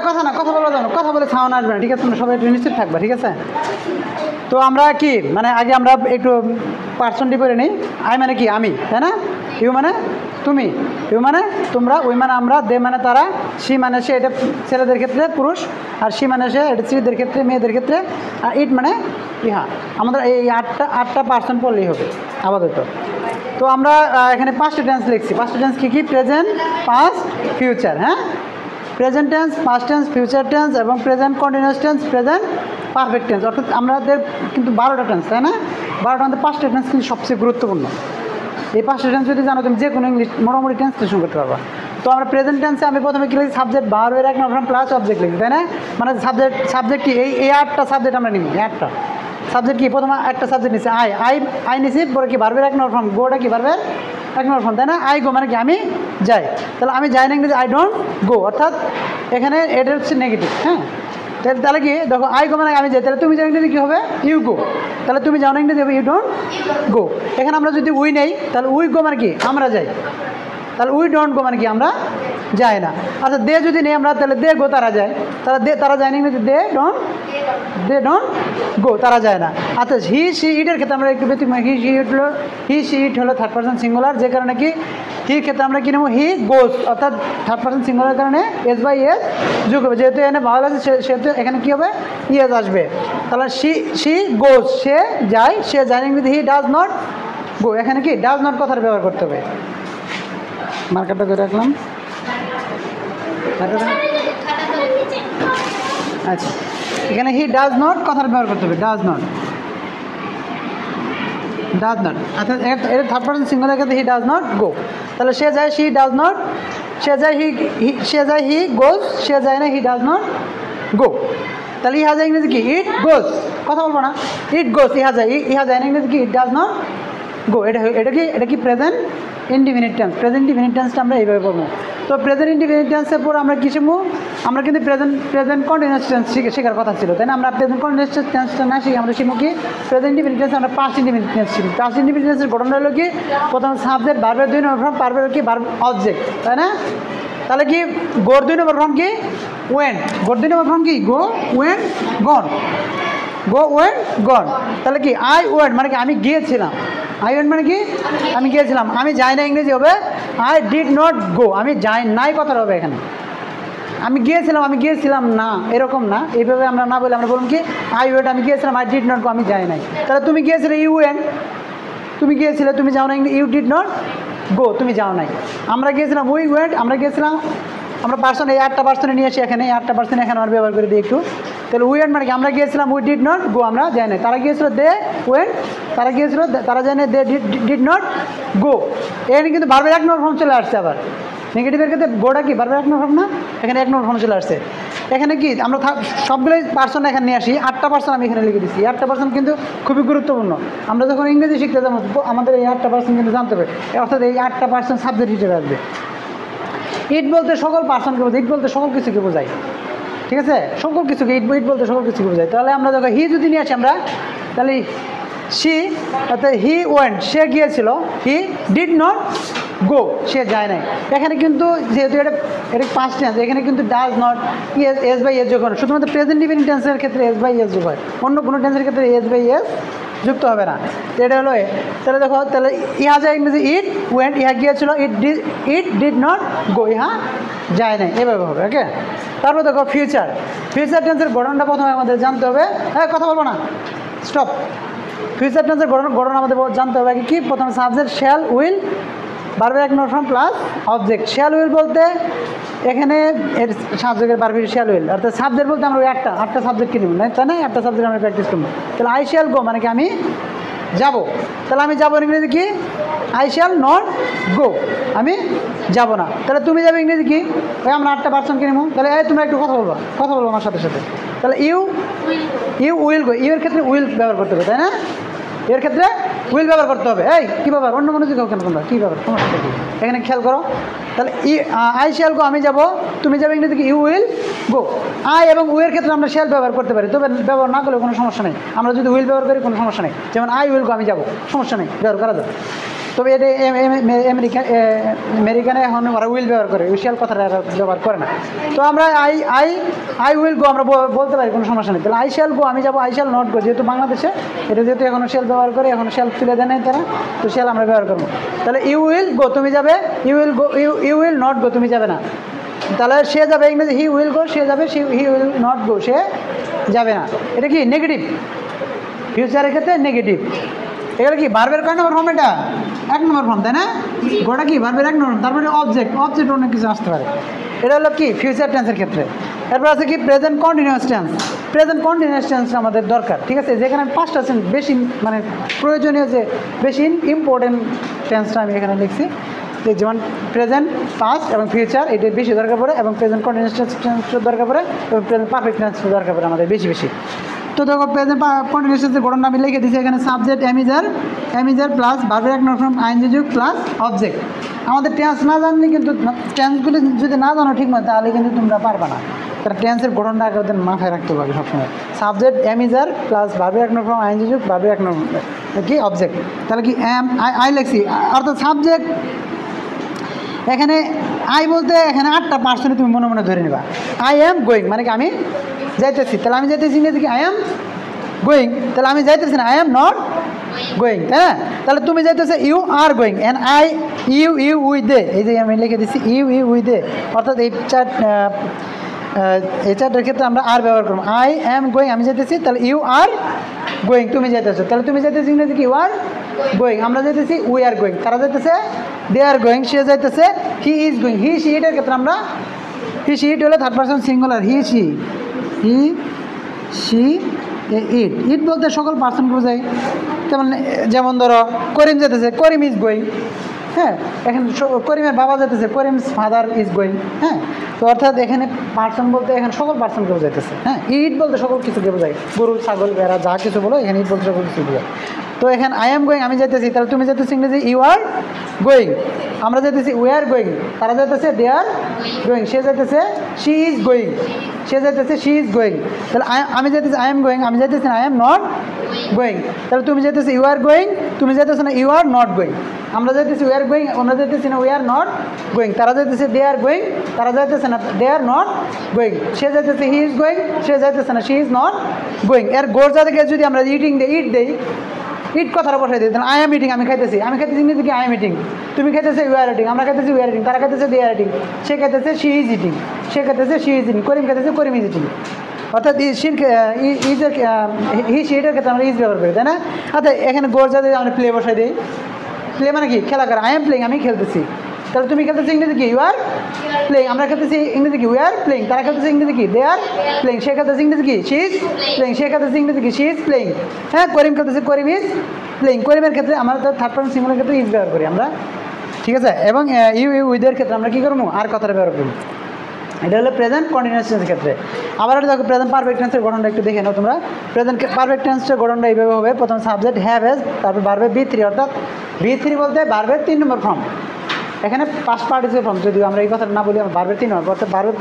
কথা না, কথা বলা যাবে না, কথা বলে সাউন্ড আসবে না, ঠিক আছে? তোমরা সবাই একটু নিশ্চিত থাকবে, ঠিক আছে? তো আমরা কি মানে আগে আমরা একটু পার্সনটি করে নিই। আই মানে কি আমি, তাই না? ইউ মানে তুমি, ইউ মানে তোমরা, উই মানে আমরা, দে মানে তারা, সি মানে সে, এটা ছেলেদের ক্ষেত্রে পুরুষ, আর সি মানে সে, এটা স্ত্রীদের ক্ষেত্রে মেয়েদের ক্ষেত্রে, আর ইট মানে ইহা। আমাদের এই আটটা পার্সন পড়লেই হবে আপাতত। তো আমরা এখানে 5টা টেন্স লিখছি। 5টা টেন্স কী কী? Present, past, future. হ্যাঁ, present tense, past tense, future tense এবং present continuous tense, present perfect tense. অর্থাৎ আমাদের কিন্তু 12টা টেন্স, তাই না? 12টার মধ্যে 5টা টেন্স কিন্তু সবচেয়ে গুরুত্বপূর্ণ। এই 5টা টেন্স যদি জানো তুমি যে কোনো ইংলিশ মোটামুটি ট্রান্সলেশন করতে পারবা। তো আমরা প্রেজেন্ট টেন্সে আমি প্রথমে কি লিখি? সাবজেক্ট, ভার্বের এক নম্বর প্লাস অবজেক্ট লিখি, তাই না? মানে সাবজেক্ট কি? এই 8টা সাবজেক্ট আমরা নিই, 8টা সাবজেক্ট কি? প্রথমে একটা সাবজেক্ট নিচ্ছি আই নিছি, পরে কি ভার্বের এক নম্বর ফর্ম, গোটা কি ভার্বের এক নম্বর ফর্ম, তাই না? আই গো মানে কি আমি যাই। তাহলে আমি যাই না ইংরেজি আই ডোন্ট গো, অর্থাৎ এখানে এটা হচ্ছে নেগেটিভ। হ্যাঁ, তাহলে কি দেখো আই গো মানে আমি যাই, তাহলে তুমি যাও ইংরেজি কী হবে? You go. তাহলে তুমি যাও না ইংরেজি হবে ইউ ডোন্ট গো। এখানে আমরা যদি উই নেই তাহলে উই গো মানে কি আমরা যাই, তাহলে উই ডোন্ট গো মানে কি আমরা যাই না। আচ্ছা দে যদি নেই আমরা তাহলে দে গো তারা যায়, তাহলে তারা যায় না ইংরেজি দে ডোন্ট গো, তারা যায় না। আচ্ছা হি সি ইটের ক্ষেত্রে আমরা একটু ব্যতিক্রম। হি সি ইট হলো থার্ড পার্সন সিঙ্গুলার, যে কারণে কি হির ক্ষেত্রে আমরা কি নেব? হি গোজ, অর্থাৎ থার্ড পার্সন সিঙ্গুলার কারণে এস বাই এস যোগ হবে। যেহেতু এখানে ভাওয়াল আছে সেহেতু এখানে কী হবে? ইয়েস আসবে। তাহলে সি গোজ, সে যায়, সে যায় না ইংরেজি হি ডাজ নট গো। এখানে কি ডাজ নট কথার ব্যবহার করতে হবে। মার্কারটা করে রাখলাম। আচ্ছা, এখানে হি ডাজ নট কথার ব্যবহার করতে হবে, ডাজ নট। অর্থাৎ এটা থার্ড পার্সন সিঙ্গুলার ক্ষেত্রে হি ডাজ নট গো। তাহলে সে যায়, সি ডাজ নট, সে যায় হি গোজ, সে যায় না হি ডাজ নট গো। তাহলে ইহা যায় ইংরেজি কি? ইট গোজ। কথা বলবো না, ইট গোজ, ইহা যায় না ইংরেজি কি? It does not go. এটা কি present indefinite tense. Present indefinite টেন্সটা আমরা এইভাবে পড়বো। তো প্রেজেন্ট ইনডিফিনিট টেন্সের পর আমরা কি শিখবো? আমরা কিন্তু প্রেজেন্ট কন্টিনিউয়াস টেন্স শেখার কথা ছিল, তাই না? আমরা প্রেজেন্ট কন্টিনিউয়াস টেন্সটা না শিখে আমরা শিখবো কি? Present indefinite tense. আমরা পাস্ট ইনডিফিনিট টেন্স শিখি। পাস্ট ইনডিফিনিট টেন্সের গঠন হলো কি? প্রথম সাবজেক্ট, ভার্বের 2 নম্বর ফর্ম, ভার্বের কি ভার্ব অবজেক্ট, তাই না? তাহলে কি গোর 2 নম্বর ফর্ম কি? ওয়েন। গোর 2 নম্বর ফর্ম কি? গো, ওয়েন, গন। গো, ওয়েন, গন। তাহলে কি আই ওয়েন্ট মানে কি আমি গিয়েছিলাম। আই ওয়েন্ট মানে কি আমি গিয়েছিলাম। আমি যাই না ইংরেজি হবে আই ডিড নট গো। আমি যাই নাই কথাটা হবে এখানে। আমি গিয়েছিলাম না, এরকম না, এইভাবে আমরা না বলে আমরা বলুন কি আই ওয়েন্ট, আমি গিয়েছিলাম, আই ডিড নট গো, আমি যাই নাই। তাহলে তুমি গিয়েছিলে, ইউ ওয়েন্ট, তুমি গিয়েছিলে, তুমি যাও না, ইউ ডিড নট গো, তুমি যাও নাই। আমরা গিয়েছিলাম, উই ওয়েন্ট, আমরা গিয়েছিলাম। আমরা পার্সন এই 8টা পার্সনে নিয়ে আসি এখানে, এই 8টা পার্সন এখানে আমরা ব্যবহার করে দিই একটু। তাহলে উই ওয়েন্ট মানে কি আমরা গিয়েছিলাম, উই ডিড নট গো, আমরা যাই নাই। তারা গিয়েছিল, দে ওয়েন্ট, তারা গিয়েছিল, তারা যায় না, দে ডিড নট গো। এখানে কিন্তু ভার্বের 1 নম্বর ফর্ম চলে আসছে। আবার নেগেটিভের ক্ষেত্রে গোটা কি ভার্বের 1 নম্বর ফর্ম না? এখানে 1 নম্বর ফর্ম চলে আসছে। এখানে কি আমরা সবগুলোই পার্সন এখানে নিয়ে আসি। 8টা পার্সন আমি এখানে লিখে দিচ্ছি। 8টা পার্সন কিন্তু খুবই গুরুত্বপূর্ণ। আমরা যখন ইংরেজি শিখতে যাবো আমাদের এই 8টা পার্সন কিন্তু জানতে হবে, অর্থাৎ এই 8টা পার্সন সাবজেক্ট হিসেবে আসবে। ইট বলতে সকল পার্সনকে বোঝায়, ইট বলতে সকল কিছুকে বোঝায়, ঠিক আছে? সকল কিছুকে ইট বলতে সকল কিছুকে বোঝায়। তাহলে আমরা যখন হি যদি নিয়ে আসি আমরা, তাহলে সি, অর্থাৎ হি ওয়েন্ট, সে গিয়েছিল, হি ডিড নট গো, সে যায় নাই। এখানে কিন্তু যেহেতু এটা পাস্ট টেন্স, এখানে কিন্তু does not S by S যোগ হয়। শুধুমাত্র প্রেজেন্ট ইনডিফিনিট টেন্সের ক্ষেত্রে এস বাই এস যোগ হয়, অন্য কোনো টেন্সের ক্ষেত্রে এস বাই এস যুক্ত হবে না। এটা হলো তাহলে দেখো, তাহলে ইহা যায় ইংরেজি ইট ওয়েন্ট, ইহা গিয়েছিল, ইট ডিড নট গো, ইহা যায় নাই, এভাবে হবে। ওকে, তারপর দেখো ফিউচার টেন্সের গঠনটা প্রথমে আমাদের জানতে হবে। হ্যাঁ, কথা বলবো না, স্টপ। ফিউচার টেন্সের গঠন আমাদের জানতে হবে কি? প্রথমে সাবজেক্ট শ্যাল উইল, ভার্বের 1 নম্বর form plus object. Shall will বলতে এখানে এর সাবজেক্টের ভার্ব শ্যাল উইল, অর্থাৎ সাবজেক্ট বলতে আমরা 8টা সাবজেক্ট কিনব না, তাই না? 8টা সাবজেক্ট আমরা প্র্যাকটিস করবো। তাহলে আই শ্যাল গো মানে কি আমি যাব। তাহলে আমি যাবো ইংরেজি কি? আই শ্যাল নট গো, আমি যাব না। তাহলে তুমি যাবে ইংরেজি কি? ওই আমরা 8টা পার্সন কিনবো। তাহলে এই তোমরা একটু কথা বলবো আমার সাথে। তাহলে ইউ উইল গো, ইউ এর ক্ষেত্রে উইল ব্যবহার করতে হবে, তাই না? এর ক্ষেত্রে উইল ব্যবহার করতে হবে। এই কী ব্যাপার, অন্য মনোযোগ হোক কেন তোমরা, কী ব্যাপার, সমস্যা কি? এখানে খেয়াল করো। তাহলে আই শ্যাল গো, আমি যাব, তুমি যাবে ইংরেজি কি? You will go. আই এবং উইলের ক্ষেত্রে আমরা শ্যাল ব্যবহার করতে পারি, তবে ব্যবহার না করলে কোনো সমস্যা নেই। আমরা যদি উইল ব্যবহার করি কোনো সমস্যা নেই। যেমন আই উইল গো, আমি যাব, সমস্যা নেই, ব্যবহার করা যাবে। তবে এটা আমেরিকানে এখন ওরা উইল ব্যবহার করে, উইশাল কথাটা ব্যবহার করে না। তো আমরা আই উইল গো আমরা বলতে পারি, কোনো সমস্যা নেই। তাহলে আই শ্যাল গো, আমি যাবো, আই শ্যাল নট গো, যেহেতু বাংলাদেশে এটা যেহেতু এখনো শ্যাল ব্যবহার করে, এখনো শ্যাল তুলে দেয় নাই তারা, তো শ্যাল আমরা ব্যবহার করবো। তাহলে ইউ উইল গো, তুমি যাবে, you will go, you will not go, তুমি যাবে না। তাহলে সে যাবে, ইংরেজি হি উইল গো, সে যাবে, হি উইল নট গো, সে যাবে না। এটা কি নেগেটিভ, ফিউচারের ক্ষেত্রে নেগেটিভ। এগুলো কি ভার্বের কয় নম্বর ফর্ম? এটা 1 নম্বর ফর্ম, তাই না? গোটা কি ভার্বের 1 নম্বর, তারপরে অবজেক্ট অনেক কিছু আসতে পারে। এটা হলো কি ফিউচার টেন্সের ক্ষেত্রে। এরপর আছে কি present continuous tense. Present continuous tense আমাদের দরকার, ঠিক আছে? যেখানে 5টা সেন্স বেশি মানে প্রয়োজনীয়, যে বেশি ইম্পর্টেন্ট টেন্সটা আমি এখানে লিখছি, যেমন প্রেজেন্ট, পাস্ট এবং ফিউচার, এটা বেশি দরকার পড়ে, এবং প্রেজেন্ট কন্টিনিউয়াস টেন্স দরকার পড়ে, এবং প্রেজেন্ট পারফেক্ট টেন্স দরকার পড়ে আমাদের বেশি বেশি। তো দেখো প্রেজেন্ট কন্টিনিউয়াস টেন্সের গঠনটা আমি লিখে দিয়েছি এখানে, সাবজেক্ট এমিজার প্লাস ভার্বের 1 নম্বর ফর্ম আইএনজি যুগ প্লাস অবজেক্ট। আমাদের টেন্স না জানলে কিন্তু, টেন্সগুলি যদি না জানো ঠিক মতো, তাহলে কিন্তু তোমরা পারবে না। তারা টেন্সের গঠনটা আগে ওদের মাথায় রাখতে পারবে সবসময়। সাবজেক্ট এমিজার প্লাস ভার্বের 1 নম্বর ফর্ম আইএনজি যুগ ভার্বের 1 নম্বর কি অবজেক্ট। তাহলে কি আই লিখছি, অর্থাৎ সাবজেক্ট এখানে আই বলতে এখানে 8টা পার্সেন্ট তুমি মনে মনে ধরে নেবা। আই এম গোয়িং মানে কি আমি যাইতেছি, তাহলে আমি যাইতেছি ইংরেজি কি আই এম গোয়িং, তাহলে আমি যাইতেছি না, আই এম নট গোয়িং, তাই না? তাহলে তুমি যাইতেছে you are going, and I you we they, এই যে আমি লিখে দিচ্ছি ইউ উই দে, অর্থাৎ এই চারটার ক্ষেত্রে আমরা আর ব্যবহার করবো। আই এম গোয়িং, আমি যাইতেছি, তাহলে ইউ আর গোয়িং, তুমি যাইতেছো, তাহলে তুমি যাইতেছি ইংরেজি কি ইউ আর গোয়িং, আমরা যাইতেছি উই আর গোয়িং, তারা যাইতেছে দে আর গোয়িং, সে যাইতেছে he is going. He she এটার ক্ষেত্রে আমরা হি সি ইট হলে 3rd person singular, he she it বলতে সকল পার্সন বোঝায়। যেমন ধরো করিম যেতেছে, করিম ইজ গোয়িং, হ্যাঁ, এখানে করিমের বাবা যেতেছে, করিমস ফাদার ইজ গোয়িং, হ্যাঁ। তো অর্থাৎ এখানে পার্সন বলতে এখানে সকল পার্সনকে বোঝাইতেছে, হ্যাঁ। ইট বলতে সকল কিছুকে বোঝায়, গরু ছাগল বেড়া যা কিছু বলো, এখানে ইট বলতে সকল কিছু বোঝায়। তো এখানে আই এম গোয়িং, আমি যাইতেছি, তাহলে তুমি যাইতেছি ইংরেজি ইউ আর গোয়িং, আমরা যাইতেছি উই আর গোয়িং, তারা যাইতেছে দে আর গোয়িং, সে যাইতেছে শি ইজ গোয়িং, সে যাইতেছে শি ইজ গোয়িং। তাহলে আমি যাইতেছি আই এম গোয়িং, আমি যাইতেছি না আই এম নট গোয়িং, তাহলে তুমি যাইতেছি ইউ আর গোয়িং, তুমি যাইতেছো না ইউ আর নট গোয়িং, আমরা যাইতেছি উই আর গোয়িং, আমরা যাইতেছি না উই আর নট গোয়িং, তারা যাইতেছে দে আর গোয়িং, তারা যাইতেছে না দে আর নট গোয়িং, সে যাইতেছে হি ইজ গোয়িং, সে যাইতেছে না শি ইজ নট গোয়িং। এর গোর জায়গায় যদি আমরা ইটিং দিই, ইট কথাটা বসাই দিই, তাহলে আই এম ইটিং, আমি খাইতেছি ইংরেজি কি আই এম ইটিং, তুমি খাইতেছে ইউ আর ইটিং, আমরা খাইতেছি উই আর ইটিং, তারা খাইতেছে দে আর ইটিং, সে খাইতেছে শি ইজ ইটিং, সে খাইতেছে শি ইজ ইটিং, করিম খাইতেছে করিম ইজ ইটিং। অর্থাৎ হি সিটার ক্ষেত্রে আমরা ইজ ব্যবহার করি, তাই না? আচ্ছা, এখানে গোর জায়গায় আমরা প্লে বসাই দিই, প্লে মানে কি খেলা করা, আই এম প্লেইং, আমি খেলতেছি, তাহলে তুমি খেলতেছি ইংরেজি কি ইউ আর প্লেইং, আমরা খেলতেছি ইংরেজি কি উই আর প্লেইং, তারা খেলতেছে ইংরেজি কি দে আর প্লেইং, সে খেলতেছে ইংরেজি কি শি ইজ প্লেইং, সে খেলতেছে ইংরেজি কি শি ইজ প্লেইং, হ্যাঁ। করিম খেলতেছে করিম ইজ প্লেইং, করিমের ক্ষেত্রে আমরা 3rd পারসন সিঙ্গুলার ক্ষেত্রে ইজ ব্যবহার করি আমরা, ঠিক আছে। এবং ইউ উইদের ক্ষেত্রে আমরা কী করবো, আর কথাটা ব্যবহার করবো। এটা হলো প্রেজেন্ট কন্টিনিউয়াস টেন্সের ক্ষেত্রে। আবার দেখো প্রেজেন্ট পারফেক্ট টেন্সের গঠনটা একটু দেখে নাও তোমরা। প্রেজেন্ট পারফেক্ট টেন্সের গঠনটা এইভাবে হবে, প্রথম সাবজেক্ট হ্যাভ হ্যাজ, তারপর ভার্বের V3, অর্থাৎ V3 বলতে ভার্বের 3 নম্বর ফর্ম, এখানে পাস্ট পার্টিসিপেল ফর্ম, যদিও আমরা এই কথাটা না বলি, আমরা ভার্বের 3 নম্বর, অর্থাৎ ভার্বের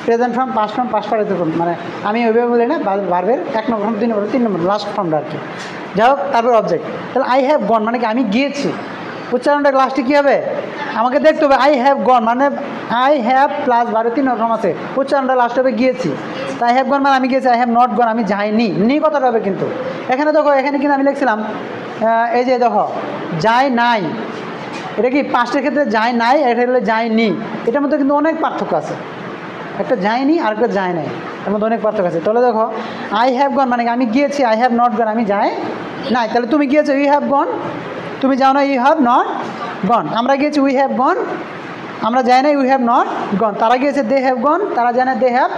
present form, past form, past participle form, মানে আমি ওইভাবে বলি না, ভার্বের 1 নম্বর ফর্ম, 2 নম্বর, 3 নম্বর লাস্ট ফর্মটা আর কি। যাই হোক, তারপর অবজেক্ট। তাহলে আই হ্যাভ গন মানে কি আমি গিয়েছি, উচ্চারণটা লাস্টে কী হবে আমাকে দেখতে হবে, আই হ্যাভ গন মানে আই হ্যাভ প্লাস ভার্বের 3 নম্বর ফর্ম আছে, উচ্চারণটা লাস্ট হবে গিয়েছি। তো আই হ্যাভ গন মানে আমি গিয়েছি, আই হ্যাভ নট গন আমি যাইনি, নি কথাটা হবে। কিন্তু এখানে দেখো, এখানে কিন্তু আমি লিখছিলাম এই যে দেখো যায় নাই, এটা কি পাস্টের ক্ষেত্রে যায় নাই, এটা হলে যায়নি, এটার মধ্যে কিন্তু অনেক পার্থক্য আছে, একটা যায়নি আর একটা যায় নাই, এর মধ্যে অনেক পার্থক্য আছে। তাহলে দেখো আই হ্যাভ গন মানে আমি গিয়েছি, আই হ্যাভ নট গন আমি যাই নাই, তাহলে তুমি গিয়েছো ইউ হ্যাভ গন, তুমি যাও না ইউ হ্যাভ নট গন, আমরা গিয়েছি উই হ্যাভ গন, আমরা যাই না উই হ্যাভ নট গন, তারা গিয়েছে দে হ্যাভ গন, তারা যায় না দে হ্যাভ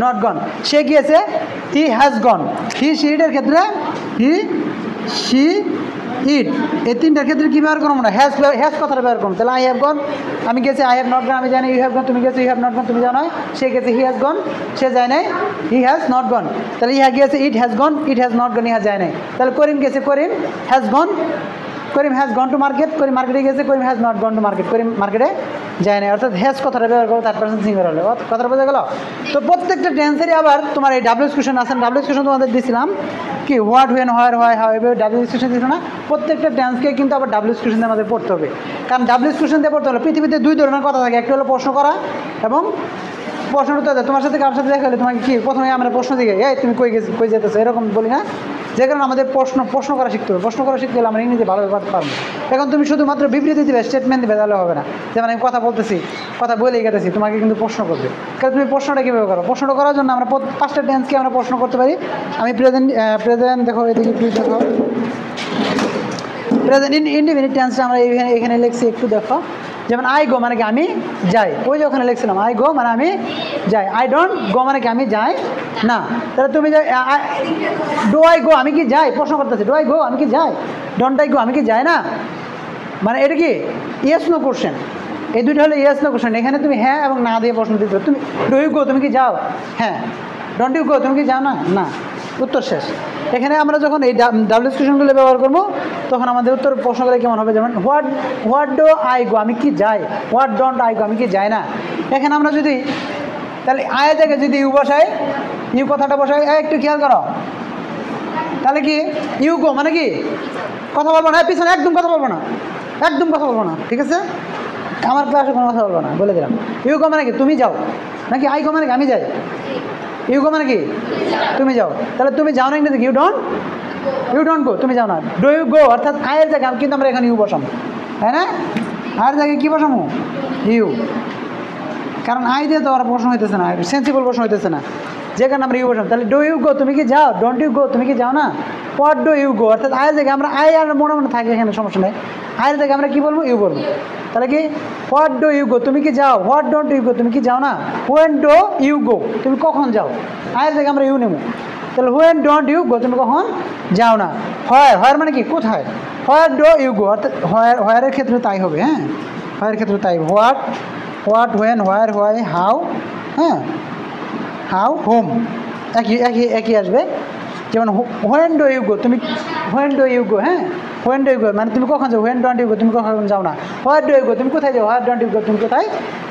নট গন, সে গিয়েছে he has gone, he she ইটের ক্ষেত্রে হি সি ইট, এই 3টার ক্ষেত্রে কী ব্যবহার করবো না, হ্যাজ কথাটা ব্যবহার করবো। তাহলে আই হ্যাভ গন আমি গেছি, আই হ্যাভ নট গন আমি যাই না, ইউ হ্যাভ গন তুমি গেছো, ইউ হ্যাভ নট গন তুমি যাও নয়, সে গেছে হি হ্যাজ গন, সে যায় নাই, হি হ্যাজ নট গন, তাহলে ইহা গিয়েছে it has gone, it has not gone, ইহা যায় নাই। তাহলে করিম গেছে, Karim has gone, Karim has gone to market, Karim মার্কেটে গেছে, Karim has not gone to market, Karim মার্কেটে যায় না। অর্থাৎ হ্যাজ কথাটা ব্যবহার করবো থার্ড পারসন সিঙ্গুলার হলে। কথাটা বোঝা গেল? তো প্রত্যেকটা টেন্সেরই আবার তোমার এই ডাব্লিউএস কোশ্চেন আছে। ডাব্লিউএস কোশ্চেন তোমাদের দিয়েছিলাম কি what, when, where, why, how, এভাবে ডাব্লিউএস কোশ্চেন দিছিল না? প্রত্যেকটা টেন্সকে কিন্তু আবার ডাব্লিউএস কোশ্চেন দিয়ে আমাদের পড়তে হবে। কারণ ডাব্লিউএস কোশ্চেন দিয়ে পড়তে হলে পৃথিবীতে দুই ধরনের কথা থাকে, একটা হলো প্রশ্ন করা এবং প্রশ্ন উত্তর দেয়। তোমার সাথে কারোর সাথে দেখা হলে তোমাকে কি প্রথমে আমরা প্রশ্ন দিকে এই তুমি কই যেতেছো এরকম বলি না? যে কারণে আমাদের প্রশ্ন করা শিখতে হবে। প্রশ্ন করা শিখতে হলে আমরা ইংরেজি ভালো করতে পারবো। এখন তুমি শুধুমাত্র বিবৃতি দিবে, স্টেটমেন্ট দিবে, তাহলে হবে না। যেমন আমি কথা বলতেছি, কথা বলেই গেতেছি, তোমাকে কিন্তু প্রশ্ন করবে। কারণ তুমি প্রশ্নটা কীভাবে করো? প্রশ্নটা করার জন্য আমরা 5টা টেন্সকে আমরা প্রশ্ন করতে পারি। আমি প্রেজেন্ট দেখো, এদিকে প্লিজ দেখো, প্রেজেন্ট ইনডিফিনিট টেন্সটা আমরা এখানে লিখছি, একটু দেখো। যেমন আই গো মানে কি আমি যাই, ওই যে ওখানে লিখছিলাম আই গো মানে আমি যাই। আই ডোন্ট গো মানে কি আমি যাই না। তাহলে তুমি যে ডু আই গো আমি কি যাই, প্রশ্ন করতেছি ডু আই গো আমি কি যাই, ডোন্ট আই গো আমি কি যাই না, মানে এটা কি ইয়েস নো কোশ্চেন। এই দুইটা হলো ইয়েস নো কোশ্চেন। এখানে তুমি হ্যাঁ এবং না দিয়ে প্রশ্ন দিতে, তুমি ডু ইউ গো তুমি কি যাও, হ্যাঁ, ডোন্ট ইউ গো তুমি কি যাও না, না, উত্তর শেষ। এখানে আমরা যখন এই ডাব্লিউএস কোশ্চেনগুলো ব্যবহার করবো তখন আমাদের উত্তর প্রশ্নগুলো কেমন হবে? যেমন হোয়াট ডু আই গো আমি কি যাই, হোয়াট ডোন্ট আই গো আমি কি যাই না। এখানে আমরা যদি তাহলে আয় থেকে যদি ইউ বসাই, ইউ কথাটা বসাই, একটু খেয়াল করো, তাহলে কি ইউ গো মানে কি কথা বলবো না, পিছনে একদম কথা বলবো না, একদম কথা বলবো না, ঠিক আছে? আমার ক্লাসে কোনো কথা বলবো না, বলে দিলাম। ইউ গো মানে কি তুমি যাও, নাকি আই গো মানে কি আমি যাই? ইউ গো মানে কি তুমি যাও। তাহলে তুমি যাও না ইংরেজি ইউ ডোন্ট গো, তুমি যাও না। ডু ইউ গো অর্থাৎ আয়ের জায়গায় কিন্তু আমরা এখানে ইউ বসাবো, তাই না? আয়ের জায়গায় কী বসাবো? ইউ। কারণ আই দিয়ে তো আর প্রশ্ন হইতেছে না, সেন্সিবল প্রশ্ন হইতেছে না, যে কারণে আমরা ইউ বসাবো। তাহলে ডু ইউ গো তুমি কি যাও, ডোন্ট ইউ গো তুমি কি যাও না। হোয়াট ডু ইউ গো অর্থাৎ আয়ের জায়গায় আমরা আই আর মনে মনে থাকে, এখানে সমস্যা নেই। আয়ের জায়গায় আমরা কী বলবো? ইউ বলবো। তাহলে কি হোয়াট ডু ইউ গো তুমি কি যাও, হোয়াট ডোন্ট ইউ গো তুমি কি যাও না, হোয়েন ডু ইউ গো তুমি কখন যাও, আয়ের জায়গায় আমরা ইউ নেব। তাহলে হোয়েন ডোন্ট ইউ গো তুমি কখন যাও না। হোয়ার মানে কি কোথায়, হোয়ার ডু ইউ গো অর্থাৎ হোয়ারের ক্ষেত্রে তাই হবে, হ্যাঁ, হোয়ারের ক্ষেত্রে তাই। What, when, where, why, how, হ্যাঁ, হাউ, হোম একই আসবে। যেমন হোয়েন ডু ইউ গো তুমি, হোয়েন ডু ইউ গো, হ্যাঁ, হোয়েন ডু ইউ গো মানে তুমি কখন যাও, হোয়েন ডোন্ট ইউ গো তুমি কখন যাও না। হোয়াট ডু ইউ গো তুমি কোথায় যাও, হোয়াট ডোন্ট ইউ গো তুমি কোথায়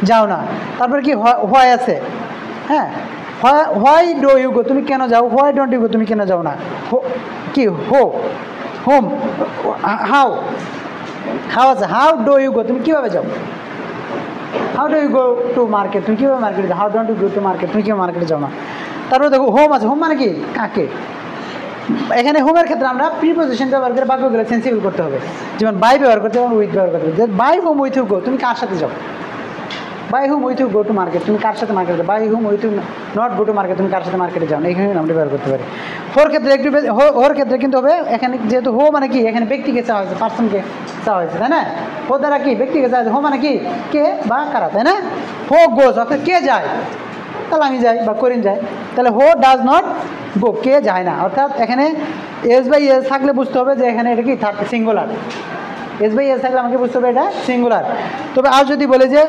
যাও না। তারপরে কি হোয়াই আছে, হ্যাঁ, হোয়াই ডু ইউ গো তুমি কেন যাও, হোয়াই ডোন্ট ইউ গো তুমি কেন যাও না। কি হোম, হাউ আছে, হাউ ডু ইউ গো তুমি কীভাবে যাও, how do you go to market তুমি কীভাবে মার্কেটে যাও, how don't you go to market তুমি কীভাবে মার্কেটে যাও না। তারপরে দেখো হোম আছে, হোম মানে কি কাকে। এখানে হোমের ক্ষেত্রে আমরা প্রিপোজিশন ব্যবহার করে বাক্যগুলো সেন্সিবল করতে হবে। যেমন বাই ব্যবহার করতে হবে, উইথ ব্যবহার করতে হবে। By whom with you go তুমি কার সাথে যাও, by whom with you go to market তুমি কার সাথে মার্কেটে যাও, by whom with you not go to market তুমি কার সাথে মার্কেটে যাও না। এখানে আমরা ব্যবহার করতে পারি। হোর ক্ষেত্রে একটু হোর ক্ষেত্রে কিন্তু হবে এখানে, যেহেতু হো মানে কি এখানে ব্যক্তিকে চাওয়া হয়েছে, পার্সনকে চাওয়া হয়েছে, তাই না? হো দ্বারা কি ব্যক্তিকে চাওয়া হয়েছে, হো মানে কি কে বা কারা, তাই না? হো গোজ অর্থাৎ কে যায়, তাহলে আমি যাই বা করিম যায়। তাহলে হো ডাজ নট গো কে যায় না। অর্থাৎ এখানে এস বাই এস থাকলে বুঝতে হবে যে এখানে এটা কি সিঙ্গুলার। এস বাই এস থাকলে আমাকে বুঝতে হবে এটা সিঙ্গুলার। তবে আর যদি বলে যে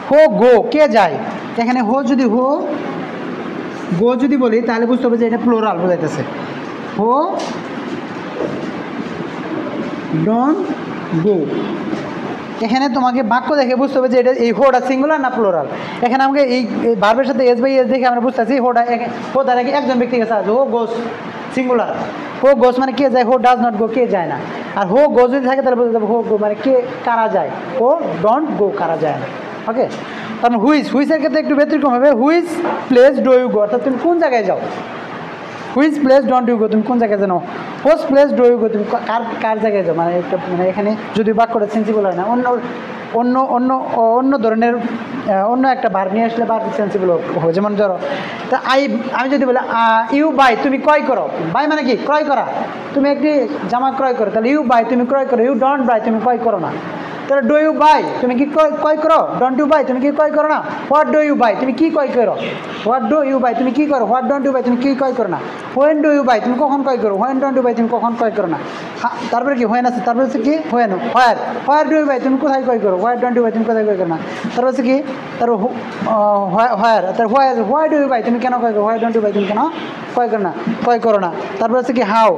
হো গো কে যায়, এখানে হো যদি গো যদি বলি তাহলে বুঝতে হবে যে এটা প্লোরাল বোঝাইতেছে। হো ডোন্ট গো, এখানে তোমাকে বাক্য দেখে বুঝতে হবে যে এটা এই হোটা সিঙ্গুলার না প্লোরাল। এখানে আমাকে এই ভার্বের সাথে এস বাই এস দেখে আমরা বুঝতেছি হো দ্বারা কি একজন ব্যক্তিকে চাওয়া হো গোস সিঙ্গুলার, হো গোস মানে কে যায়, হো ডাজ নট গো কে যায় না। আর হো গো যদি থাকে তাহলে বুঝতে হবে হো গো মানে কে কারা যায়, হো ডোন্ট গো কারা যায় না। ওকে, কারণ হুইসের ক্ষেত্রে একটু ব্যতিক্রম হবে। Which place do you go অর্থাৎ তুমি কোন জায়গায় যাও, which place don't you go তুমি কোন জায়গায় জানো, whose place do you go তুমি কার জায়গায় যাও, মানে একটা মানে এখানে যদি বাক্যটা সেন্সিবল হয় না, অন্য ধরনের অন্য একটা বার নিয়ে আসলে বার সেন্সিবল হবে। যেমন ধরো তা আমি যদি বলি ইউ বাই তুমি ক্রয় করো, বাই মানে কি ক্রয় করা, তুমি একটি জামা ক্রয় করো, তাহলে ইউ বাই তুমি ক্রয় করো, ইউ ডোন্ট বাই তুমি ক্রয় করো না। তো তাহলে ডু ইউ বাই তুমি কি ক্রয় করো, ডোন্ট ইউ বাই তুমি কি ক্রয় করো না, হোয়াট ডু ইউ বাই তুমি কি ক্রয় করো, হোয়াট ডু ইউ বাই তুমি কি করো, হোয়াট ডোন্ট ইউ বাই তুমি কি ক্রয় করো না, হোয়েন ডু ইউ বাই তুমি কখন ক্রয় করো, হোয়েন ডোন্ট ইউ বাই তুমি কখন ক্রয় করো না। তারপরে কি হোয়েন আছে, তারপরে হচ্ছে কি when, where where do you buy তুমি কোথায় ক্রয় করো, হোয়ার ডোন্ট ইউ বাই তুমি কোথায় ক্রয় করো না। তারপর হচ্ছে কি তারপর হোয়ার, তার হোয়াই ডু ইউ বাই তুমি কেন ক্রয় করো, হোয়াই ডোন্ট ইউ বাই তুমি কেন ক্রয় করো না। তারপর হচ্ছে কি হাউ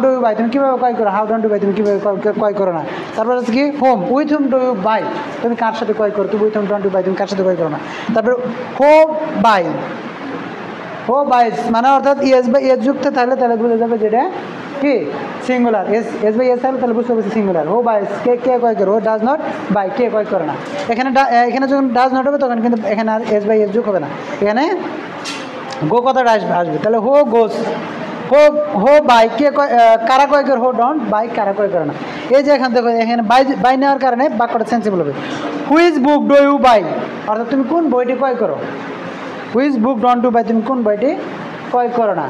ডু ইউ বাই তুমি কীভাবে ক্রয় করো, হাউ ডোন্ট ইউ বাই তুমি কীভাবে ক্রয় করো না। তারপর হচ্ছে কি whom with whom do you buy তুমি কার সাথে ক্রয় করো, তুমি with whom don't you buy তুমি কার সাথে ক্রয় করো না। তারপরে হো বাইস মানে অর্থাৎ এস বাই এস যুক্ত থাকলে তাহলে বুঝে যাবে যেটা কি সিঙ্গুলার, এস বাই এস থাকলে তাহলে বুঝতে পারছি সিঙ্গুলার। হো বাইস কে ক্রয় করো, ডাজ নট বাই কে ক্রয় করে না। এখানে যখন ডাজ নট হবে তখন কিন্তু এখানে আর এস বাই এস যোগ হবে না, এখানে গো কথাটা আসবে। তাহলে হো গোস, হো বাই কে কারা ক্রয় করে, হো ডোন্ট বাই কারা ক্রয় করে না। এই যে এখান থেকে এখানে বাই নেওয়ার কারণে বাক্যটা সেন্সিবল হবে। Which book do you buy অর্থাৎ তুমি কোন বইটি ক্রয় করো, which book don't do buy তুমি কোন বইটি ক্রয় করো না।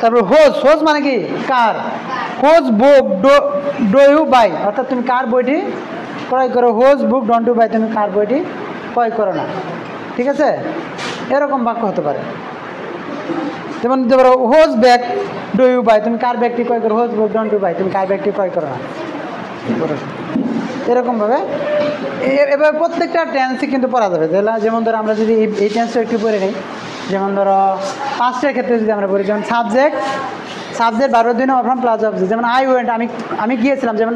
তারপর হোজ মানে কি কার, whose book do you buy অর্থাৎ তুমি কার বইটি ক্রয় করো, whose book don't do buy তুমি কার বইটি ক্রয় করো না। ঠিক আছে, এরকম বাক্য হতে পারে। যেমন ধরো whose bag do you buy তুমি কার ব্যাগটি ক্রয় করো, whose book don't do buy তুমি কার ব্যাগটি ক্রয় করো না। এরকমভাবে এবার প্রত্যেকটা টেন্সই কিন্তু পড়া যাবে। যেমন ধরো আমরা যদি এই টেন্সটা একটু পড়ে নিই, যেমন ধরো পাস্টের ক্ষেত্রে যদি আমরা পড়ি, যেমন সাবজেক্ট বারো দিনে অফ্রাম প্লাস অবজেক্ট, যেমন আই ওয়েন্ট আমি গিয়েছিলাম, যেমন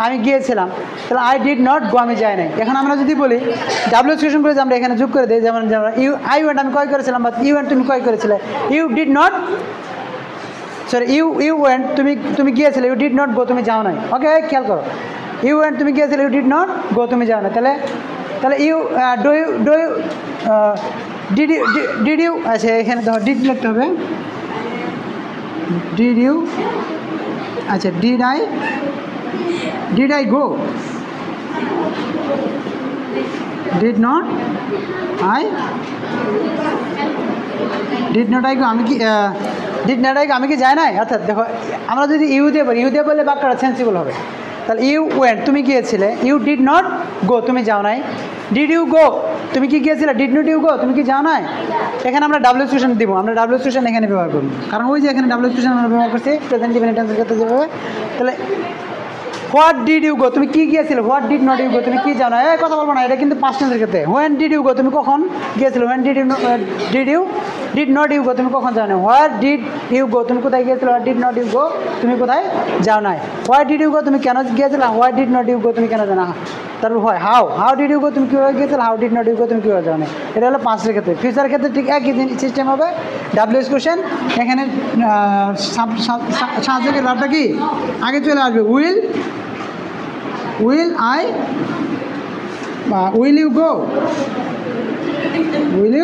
আমি গিয়েছিলাম, তাহলে আই ডিড নট গো আমি যাই নাই। এখন আমরা যদি বলি ডাব্লিউ এক্সপ্রেশন করে আমরা এখানে যোগ করে দিই, যেমন আই ওয়েন্ট আমি ক্রয় করেছিলাম, বা ইউ ওয়েন্ট তুমি ক্রয় করেছিলে, you did not sorry you went তুমি গিয়েছিলে, ইউ ডিড নট গো তুমি যাও নাই। ওকে খেয়াল করো, ইউ ওয়েন্ট তুমি গিয়েছিলে, ইউ ডিড নট গো তুমি যাও না। তাহলে ইউ ডিড ইউ আচ্ছা এখানে দেখো ডিড লিখতে হবে, ডিড ইউ আচ্ছা did I go, did not I go আমি কি আমি কি যাই নাই। অর্থাৎ দেখো আমরা যদি ইউ দিয়ে বললে বাক্যটা সেন্সিবল হবে। তাহলে ইউ ওয়েন্ট তুমি গিয়েছিলে, ইউ ডিড নট গো তুমি যাও নাই, ডিড ইউ গো তুমি কি গিয়েছিলে, ডিড নট ইউ গো তুমি কি যাও নাই। এখানে আমরা ডাব্লিউ এক্সপ্রেশন দিব, আমরা ডাব্লিউ এক্সপ্রেশন এখানে ব্যবহার করব, কারণ ওই যে এখানে ডাব্লিউ এক্সপ্রেশন আমরা ব্যবহার করছি প্রেজেন্ট ডিফিনিট টেন্সের ক্ষেত্রে যেভাবে। তাহলে হোয়াট ডিড ইউ গো তুমি কি গিয়েছিলে, what did not you go তুমি কি জানো, এই কথা বলবো না, এটা কিন্তু পাস্ট টেন্সের ক্ষেত্রে। হোয়েন ডিড ইউ গো তুমি কখন গিয়েছিলে, when did not you go তুমি কখন যাও না। হোয়াট ডিড ইউ গো তুমি কোথায় গিয়েছিলে, what did not you go তুমি কোথায় যাও নাই। হোয়াট ডিড ইউ গো তুমি কেন গিয়েছিলে, what did not you go তুমি কেন জানো। তারপর হয় হাউ ডিড ইউ গো তুমি কীভাবে গিয়েছিলে, how did not you go তুমি কীভাবে যাও না। এটা হলো পাস্টের ক্ষেত্রে। ফিউচারের ক্ষেত্রে ঠিক একই সিস্টেম হবে, ডাব্লিউ এস কোশ্চেন এখানে সাবজেক্টের লাভটা কি আগে চলে আসবে, will I will you go, will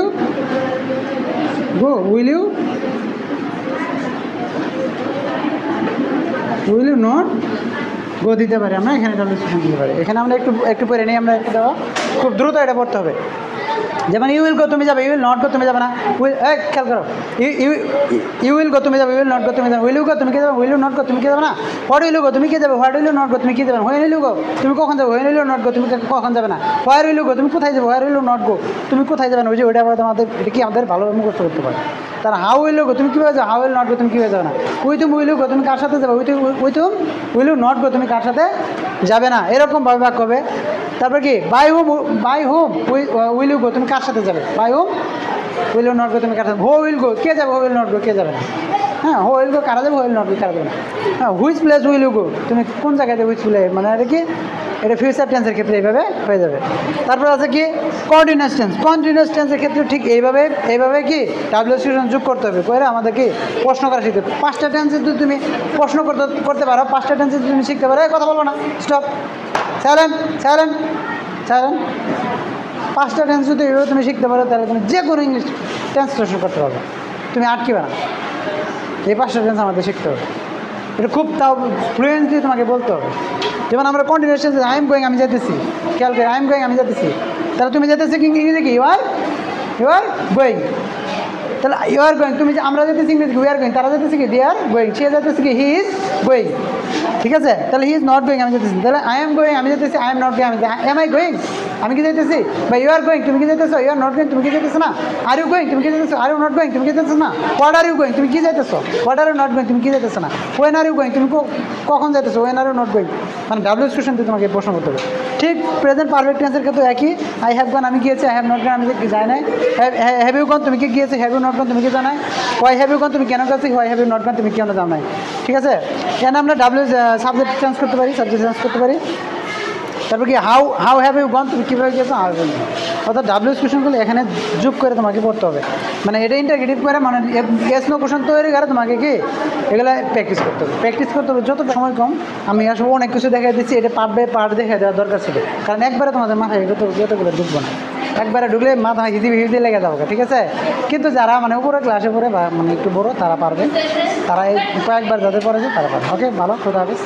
you not go দিতে পারি আমরা, এখানে দিতে পারি। এখানে আমরা একটু পরে নিই, আমরা একটু দেওয়া খুব দ্রুত এটা পড়তে হবে। যেমন ইউ উইল গো তুমি যাবে, ইউ উইল নট গো তুমি যাবে না। খেয়াল করো, ইউ উইল গো তুমি যাবে, ইউ উইল নট গো তুমি যাবে, উইল ইউ গো তুমি কি যাবে, উইল ইউ নট গো তুমি কি যাবে না। হোয়াট উইল ইউ গো তুমি কি যাবে, what will you not go তুমি কি যাবে না। হোয়েন উইল ইউ গো তুমি কখন যাবে, when will you not go তুমি কখন যাবে না। হোয়ার উইল ইউ গো তুমি কোথায় যাবে, where will you not go তুমি কোথায় যাবে না। ওই যে ওইটা আমাদের এটা কি আমাদের ভালোভাবে মুখস্থ করতে পারে। তার হাউ উইল ইউ গো তুমি কীভাবে যাবে, হাউ উইল নট গো তুমি কীভাবে যাবে না। With whom will you go তুমি কার সাথে যাবে, with whom will you not go তুমি কার সাথে যাবে না, এরকমভাবে বাক্য হবে। তারপর কি by whom will you go তুমি কার সাথে যাবে, by whom will you not go তুমি কার সাথে। হো উইল গো কে যাবে, হো উইল নট গো কে যাবে না। হ্যাঁ হো উইল গো কারা যাবে, হো উইল নট গো কারা যাবে না। হ্যাঁ which place will you go তুমি কোন জায়গায় হুইচ প্লেস, মানে এটা কি এটা ফিউচার টেন্সের ক্ষেত্রে এইভাবে হয়ে যাবে। তারপর আছে কি কন্টিনিউয়াস টেন্সের ক্ষেত্রে ঠিক এইভাবে কি ডাব্লিউ এক্সপ্রেশন যোগ করতে হবে, করে আমাদের কি প্রশ্ন করা শিখতে হবে। পাঁচটা টেন্সে যদি তুমি প্রশ্ন করতে পারো, পাঁচটা টেন্সে যদি তুমি শিখতে পারো, কথা বলবো না, স্টপ, সাইলেন্ট। পাঁচটা টেন্স যদি এইভাবে তুমি শিখতে পারো, তাহলে তুমি যে কোনো ইংলিশ ট্রান্সলেশন করতে পারবে, তুমি আটকিবে না। এই পাঁচটা টেন্স আমাদের শিখতে হবে, এটা খুব তাও ফ্লুয়েন্টলি তোমাকে বলতে হবে। যেমন আমরা continuous tense I am going আমি যেতেছি, খেয়াল করি আই এম গোয়িং আমি যেতেছি, তাহলে তুমি যেতেছি কি ইংরেজি কি ইউ আর গোয়িং। তাহলে ইউ আর গোয়িং, তুমি যে আমরা যেতেছি ইংরেজি উই আর গোয়িং, তারা যেতেছি কি দে আর গোয়িং, সে যেতেছে কি হি ইজ গোয়িং, ঠিক আছে। তাহলে হি ইজ নট গোয়িং, আমি যেতেছি। তাহলে আই এম গোয়িং, আমি যেতেছি, আই এম নট গোয়িং, আমি এম আই গোয়িং, আমি কি যেতেছি, বা ইউ আর গোয়িং, তুমি কি যেতেছো, ইউ আর নট গোয়িং, তুমি কি যেতেছো না, আর ইউ গোয়িং, তুমি কি যেতেছো, আর ইউ নট গোয়িং, তুমি কি যেতেছো না, হোয়াট আর ইউ গোয়িং, তুমি কি যেতেছো, what are you not going, তুমি কি যেতেছো না, ওয়েন আর ইউ গোয়িং, তুমি কখন যেতেছো, when are you not going, মানে ডাব্লিউ কোশ্চেন দিয়ে তোমাকে প্রশ্ন করতে হবে। ঠিক প্রেজেন্ট পারফেক্ট টেন্সের ক্ষেত্রে একই, আই হ্যাভ গন, আমি গিয়েছি, আই হ্যাভ নট গন, আমি যাই নাই, হ্যাভ ইউ গন, তুমি কি গিয়েছো, হ্যাভ ইউ নট গন, তুমি কি জানাই, হোয়াই হ্যাভ ইউ গন, তুমি কেন গেছো, why have you not gone, তুমি কেন যাও নাই, ঠিক আছে। এখানে আমরা ডাব্লিউ সাবজেক্ট চেঞ্জ করতে পারি, সাবজেক্ট চেঞ্জ করতে পারি। তারপর কি হাউ হ্যাভ ইউ গন, তুমি কীভাবে গিয়েছো, হাউ হ্যাভ ইউ গন, অর্থাৎ ডাব্লিউএস কোশ্চেনগুলো এখানে যোগ করে তোমাকে পড়তে হবে, মানে এটা ইন্টারগ্রেটিভ করে, মানে এস নো কোশ্চেন তৈরি করে তোমাকে কি এগুলো প্র্যাকটিস করতে হবে, প্র্যাকটিস করতে হবে যতটা সময় কম। আমি আসলে অনেক কিছু দেখা দিচ্ছি, এটা পার্ট বাই পার্ট দেখে দেওয়ার দরকার ছিল, কারণ একবারে তোমাদের মাথায় যতগুলো ঢুকবো না, একবারে ঢুকলে মাথা হিজি লেগে যাবো, ঠিক আছে। কিন্তু যারা মানে উপরে ক্লাসে পড়ে বা মানে একটু বড়ো তারা পারবে, তারা এই কয়েকবার যাদের পড়েছে তারা পারবে। ওকে, ভালো, খোদা হাফেজ।